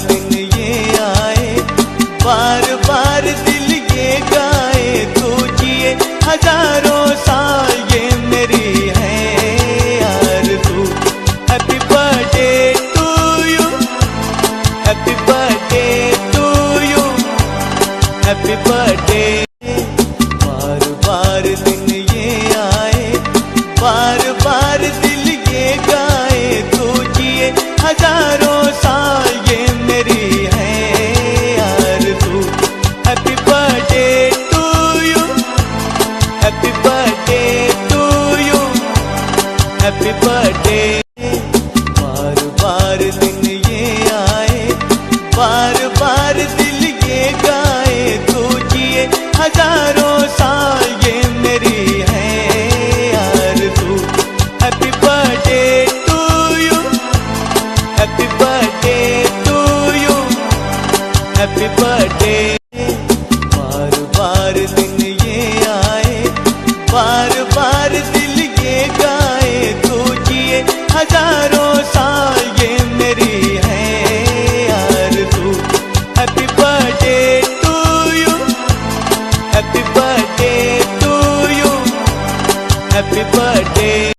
दिन ये आए, बार बार दिल ये गाए, तू जिए हजारों साल ये मेरी है आरज़ू। Happy birthday to you, happy birthday to you, happy birthday. बार बार दिन ये आए, बार बार दिल ये गाए, तू जिए हजारों साल ये मेरी है आरज़ू। Happy birthday to you, happy birthday to you, happy birthday. बार बार दिन ये आए, बार बार दिल ये गाए, तू जिए हजारों साल ये मेरी है आरज़ू। Happy birthday to you, happy birthday to you, happy birthday. बार बार दिन ये आए, बार बार दिल ये गाए, तू जिए हजारों साल ये मेरी है आरज़ू। Happy birthday to you, happy birthday to you, happy birthday.